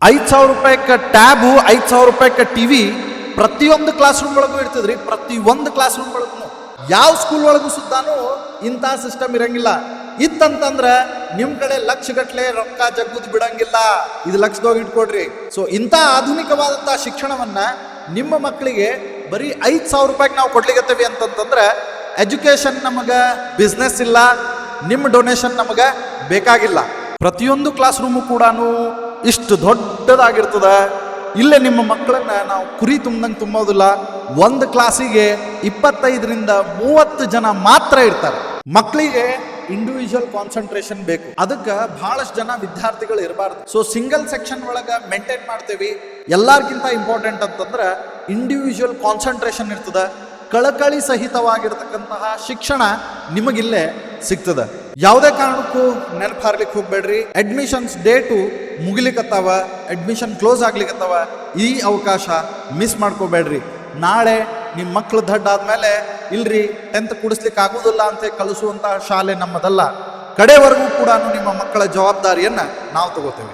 5,000 ರೂಪಾಯಿಗೆ ಟ್ಯಾಬು, 5,000 ರೂಪಾಯಿಗೆ ಟಿವಿ ಪ್ರತಿಯೊಂದು ಕ್ಲಾಸ್ ರೂಮ್ ಒಳಗೂ ಇರ್ತದ್ರಿ. ಪ್ರತಿಯೊಂದು ಕ್ಲಾಸ್ ರೂಮ್ ಒಳಗೂ ಯಾವ ಸ್ಕೂಲ್ ಒಳಗೂ ಸುದ್ದಾನು ಇಂಥ ಸಿಸ್ಟಮ್ ಇರಂಗಿಲ್ಲ. ಇತ್ತಂತಂದ್ರ ನಿಮ್ ಕಡೆ ಲಕ್ಷಗಟ್ಲೆ ರೊಕ್ಕ ಜಗ್ಗುದ್ ಬಿಡಂಗಿಲ್ಲ. ಇದು ಲಕ್ಷದೋಗಿ ಇಟ್ಕೊಡ್ರಿ. ಸೊ ಇಂಥ ಆಧುನಿಕವಾದಂತಹ ಶಿಕ್ಷಣವನ್ನ ನಿಮ್ಮ ಮಕ್ಕಳಿಗೆ ಬರೀ 5,000 ರೂಪಾಯಿಗೆ ನಾವು ಕೊಡ್ಲಿಕ್ಕತ್ತೇವಿ ಅಂತಂತಂದ್ರೆ ಎಜುಕೇಶನ್ ನಮಗ ಬಿಸ್ನೆಸ್ ಇಲ್ಲ, ನಿಮ್ಮ ಡೊನೇಷನ್ ನಮಗ ಬೇಕಾಗಿಲ್ಲ. ಪ್ರತಿಯೊಂದು ಕ್ಲಾಸ್ ರೂಮು ಕೂಡ ಇಷ್ಟು ದೊಡ್ಡದಾಗಿರ್ತದ. ಇಲ್ಲೇ ನಿಮ್ಮ ಮಕ್ಕಳನ್ನ ನಾವು ಕುರಿ ತುಂಬ್ದಂಗೆ ತುಂಬೋದಿಲ್ಲ. ಒಂದು ಕ್ಲಾಸಿಗೆ 25ರಿಂದ 30 ಜನ ಮಾತ್ರ ಇರ್ತಾರೆ. ಮಕ್ಕಳಿಗೆ ಇಂಡಿವಿಜುವಲ್ ಕಾನ್ಸಂಟ್ರೇಷನ್ ಬೇಕು. ಅದಕ್ಕೆ ಬಹಳಷ್ಟು ಜನ ವಿದ್ಯಾರ್ಥಿಗಳು ಇರಬಾರ್ದು. ಸೊ ಸಿಂಗಲ್ ಸೆಕ್ಷನ್ ಒಳಗೆ ಮೇಂಟೈನ್ ಮಾಡ್ತೇವಿ. ಎಲ್ಲಾರ್ಗಿಂತ ಇಂಪಾರ್ಟೆಂಟ್ ಅಂತಂದ್ರೆ ಇಂಡಿವಿಜುವಲ್ ಕಾನ್ಸಂಟ್ರೇಷನ್ ಇರ್ತದ. ಕಳಕಳಿ ಸಹಿತವಾಗಿರ್ತಕ್ಕಂತಹ ಶಿಕ್ಷಣ ನಿಮಗಿಲ್ಲೇ ಸಿಗ್ತದ. ಯಾವುದೇ ಕಾರಣಕ್ಕೂ ನೆನಪು ಹಾರ್ಲಿಕ್ಕೆ ಹೋಗ್ಬೇಡ್ರಿ. ಅಡ್ಮಿಷನ್ಸ್ ಡೇಟು ಮುಗಿಲಿಕ್ಕತ್ತಾವ, ಅಡ್ಮಿಷನ್ ಕ್ಲೋಸ್ ಆಗ್ಲಿಕ್ಕತ್ತಾವ. ಈ ಅವಕಾಶ ಮಿಸ್ ಮಾಡ್ಕೋಬೇಡ್ರಿ. ನಾಳೆ ನಿಮ್ಮ ಮಕ್ಕಳು ದಡ್ಡ ಆದ್ಮೇಲೆ ಇಲ್ರಿ 10th ಕುಡಿಸ್ಲಿಕ್ಕೆ ಆಗುದಿಲ್ಲ ಅಂತ ಕಳಿಸುವಂತಹ ಶಾಲೆ ನಮ್ಮದಲ್ಲ. ಕಡೆವರೆಗೂ ಕೂಡ ನಿಮ್ಮ ಮಕ್ಕಳ ಜವಾಬ್ದಾರಿಯನ್ನ ನಾವು ತಗೋತೇವೆ.